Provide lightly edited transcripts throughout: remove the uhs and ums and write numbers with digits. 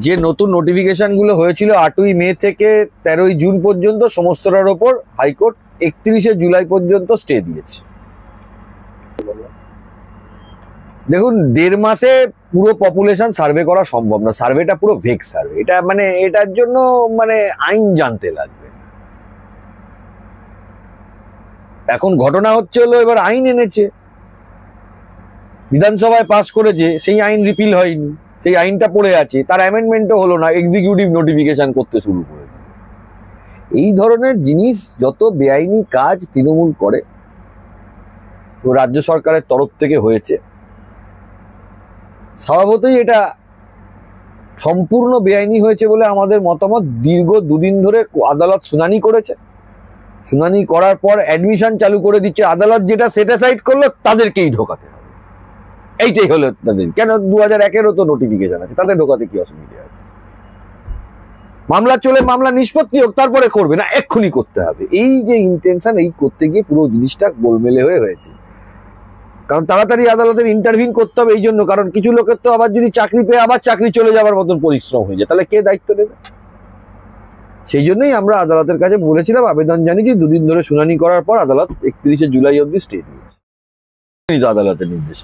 যে নতুন নোটিফিকেশনগুলো হয়েছিল 8ই মে থেকে 13ই জুন পর্যন্ত সমস্তটার ওপর হাইকোর্ট 31শে জুলাই পর্যন্ত স্টে দিয়েছে। দেখুন, 1.5 মাসে পুরো পপুলেশন সার্ভে করা সম্ভব না। সার্ভেটা পুরো ভেগ সার্ভে। এটা মানে এটার জন্য মানে আইন জানতে লাগবে। এখন ঘটনা হচ্ছে হলো, এবার আইন এনেছে, বিধানসভায় পাস করেছে, সেই আইন রিপিল হয়নি, সেই আইনটা পড়ে আছে, তার অ্যামেন্ডমেন্টও হলো না, এক্সিকিউটিভ নোটিফিকেশন করতে শুরু করে। এই ধরনের জিনিস, যত বেআইনি কাজ তৃণমূল করে, রাজ্য সরকারের তরফ থেকে হয়েছে, স্বভাবতই এটা সম্পূর্ণ বেআইনি হয়েছে বলে আমাদের মতামত। দীর্ঘ 2 দিন ধরে আদালত শুনানি করেছে। শুনানি করার পর অ্যাডমিশন চালু করে দিচ্ছে। আদালত যেটা সেটিসাইড করলো তাদেরকেই ঢোকাতে হবে, এইটাই হলো তাদের। কেন 2001-এরও তো নোটিফিকেশন আছে, তাদের ঢোকাতে কি অসুবিধা আছে? মামলা চলে, মামলা নিষ্পত্তি হোক, তারপরে করবে না, এক্ষুনি করতে হবে। এই যে ইন্টেনশন, এই করতে গিয়ে পুরো জিনিসটা গোলমেলে হয়েছে। কারণ তাড়াতাড়ি আদালতের ইন্টারভিন করতে হবে এই জন্য, কারণ কিছু লোকের তো আবার যদি চাকরি পেয়ে আবার চাকরি চলে যাওয়ার মতন পরিশ্রম হয়ে যায়, তাহলে কে দায়িত্ব নেবে? সেই জন্যই আমরা আদালতের কাছে বলেছিলাম, আবেদন জানিয়েছি, 2 দিন ধরে শুনানি করার পর আদালত 31শে জুলাই অবধি স্টে দিয়েছে আদালতের নির্দেশ।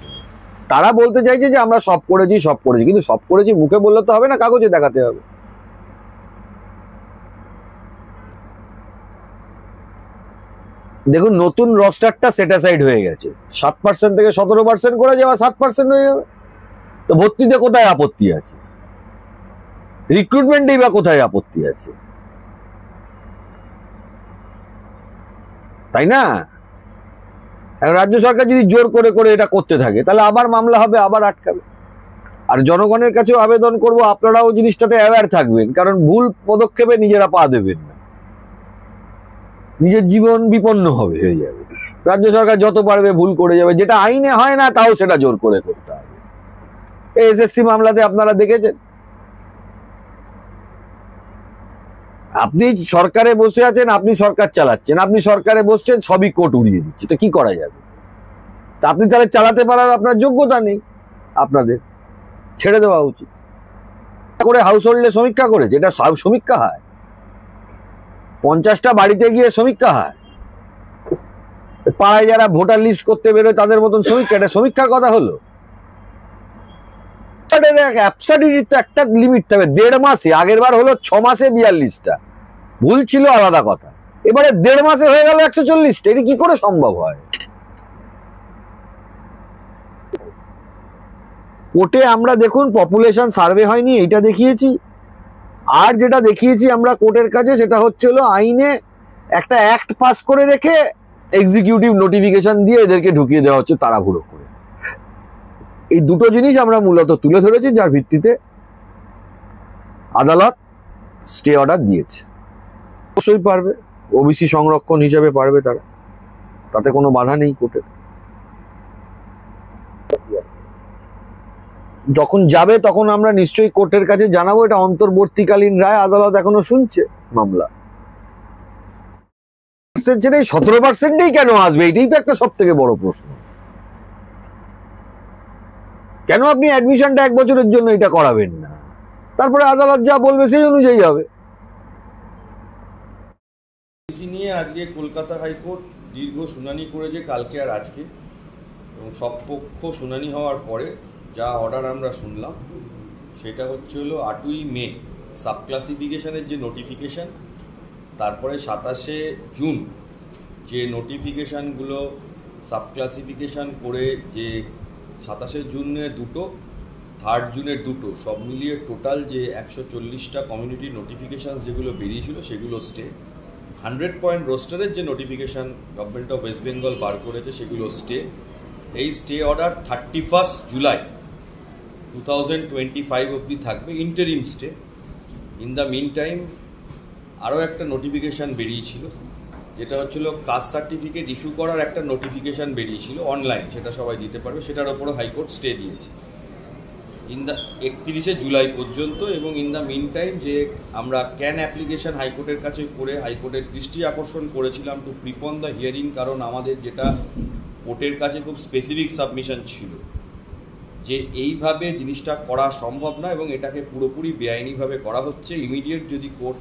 তারা বলতে চাইছে যে আমরা সব করেছি, কিন্তু সব করেছি মুখে বললে তো হবে না, কাগজে দেখাতে হবে। দেখুন, নতুন রস্টারটা সেটিসাইড হয়ে গেছে। 7% থেকে 17% করে যাওয়া 7% হয়ে যাবে। তো ভর্তিতে কোথায় আপত্তি আছে? রিক্রুটমেন্টেই বা কোথায় আপত্তি আছে? তাই না? রাজ্য সরকার যদি জোর করে করে এটা করতে থাকে, তাহলে আবার মামলা হবে, আবার আটকাবে। আর জনগণের কাছেও আবেদন করব, আপনারাও জিনিসটাতে অ্যাওয়্যার থাকবেন, কারণ ভুল পদক্ষেপে নিজেরা পা দেবেন না, নিজের জীবন বিপন্ন হয়ে যাবে। রাজ্য সরকার যত পারবে ভুল করে যাবে, যেটা আইনে হয় না তাও সেটা জোর করে করতে হবে। এসএসসি মামলাতে আপনারা দেখেছেন, আপনি সরকারে বসে আছেন, আপনি সরকার চালাচ্ছেন, আপনি সরকারে বসছেন, সবই কোর্ট উড়িয়ে দিচ্ছে, তো কি করা যাবে? তা আপনি তাহলে চালাতে পারার আপনার যোগ্যতা নেই, আপনাদের ছেড়ে দেওয়া উচিত। করে হাউস হোল্ডে সমীক্ষা করেছে, এটা সমীক্ষা হয়? 50টা বাড়িতে গিয়ে সমীক্ষা হয়? পাড়ায় যারা ভোটার লিস্ট করতে বেরোয় তাদের মতন সমীক্ষা? এটা সমীক্ষার কথা হলো? অ্যাবসার্ডিটির তো একটা লিমিট থাকবে। 1.5 মাসে, আগের বার হলো 6 মাসে 42টা, ভুল ছিল আলাদা কথা, এবারে 1.5 মাসে হয়ে গেল 140টা। এটা কি করে সম্ভব হয়? কোর্টে আমরা দেখুন পপুলেশন সার্ভে হয়নি, এইটা দেখিয়েছি। আর যেটা দেখিয়েছি আমরা কোর্টের কাছে, সেটা হচ্ছে হলো আইনে একটা অ্যাক্ট পাস করে রেখে এক্সিকিউটিভ নোটিফিকেশন দিয়ে এদেরকে ঢুকিয়ে দেওয়া হচ্ছে তাড়াহুড়ো করে। এই দুটো জিনিস আমরা মূলত তুলে ধরেছি, যার ভিত্তিতে আদালত স্টে অর্ডার দিয়েছে। অবশ্যই পারবে, ওবিসি সংরক্ষণ হিসেবে পারবে তারা, তাতে কোনো বাধা নেই কোর্টের। যখন যাবে তখন আমরা নিশ্চয়ই কোর্টের কাছে জানাবো। এটা অন্তর্বর্তীকালীন রায়, আদালত এখনো শুনছে মামলা। 17%ই কেন আসবে? এটাই তো একটা সব থেকে বড় প্রশ্ন। কেন আপনি অ্যাডমিশনটা 1 বছরের জন্য এটা করাবেন না? তারপরে আদালত যা বলবে সেই অনুযায়ী হবে। নিয়ে আজকে কলকাতা হাইকোর্ট দীর্ঘ শুনানি করেছে, কালকে আর আজকে, এবং সব পক্ষ শুনানি হওয়ার পরে যা অর্ডার আমরা শুনলাম সেটা হচ্ছে হলো 8ই মে সাব ক্লাসিফিকেশনের যে নোটিফিকেশান, তারপরে 27শে জুন যে নোটিফিকেশানগুলো সাব ক্লাসিফিকেশান করে, যে 27শে জুনে 2টো, 3 জুনের 2টো, সব মিলিয়ে টোটাল যে 140টা কমিউনিটি নোটিফিকেশান যেগুলো বেরিয়েছিল সেগুলো স্টে। 100 পয়েন্ট রোস্টারের যে notification government of West Bengal বার করেছে সেগুলো স্টে। এই স্টে অর্ডার 31 জুলাই 2025 অবধি থাকবে, interim stay. In the mean time আরও একটা নোটিফিকেশান বেরিয়েছিল, যেটা হচ্ছিল কাস্ট সার্টিফিকেট ইস্যু করার একটা নোটিফিকেশান বেরিয়েছিল অনলাইন, সেটা সবাই দিতে পারবে, সেটার ওপরও হাইকোর্ট স্টে দিয়েছে ইন দ্য 31শে জুলাই পর্যন্ত। এবং ইন দ্য মিন টাইম যে আমরা ক্যান অ্যাপ্লিকেশান হাইকোর্টের কাছে করে হাইকোর্টের দৃষ্টি আকর্ষণ করেছিলাম টু প্রিপন দ্য হিয়ারিং, কারণ আমাদের যেটা কোর্টের কাছে খুব স্পেসিফিক সাবমিশন ছিল, যে এইভাবে জিনিসটা করা সম্ভব না এবং এটাকে পুরোপুরি বেআইনিভাবে করা হচ্ছে। ইমিডিয়েট যদি কোর্ট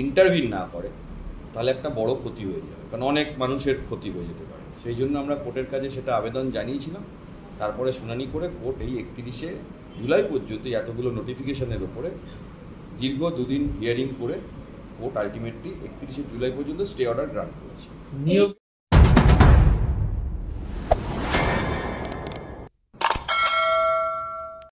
ইন্টারভিন না করে তাহলে একটা বড় ক্ষতি হয়ে যাবে, কারণ অনেক মানুষের ক্ষতি হয়ে যেতে পারে। সেই জন্য আমরা কোর্টের কাছে সেটা আবেদন জানিয়েছিলাম। তারপরে শুনানি করে কোর্ট এই 31শে জুলাই পর্যন্ত এতগুলো নোটিফিকেশনের ওপরে দীর্ঘ 2 দিন হিয়ারিং করে কোর্ট আলটিমেটলি 31শে জুলাই পর্যন্ত স্টে অর্ডার গ্রান্ট করেছে।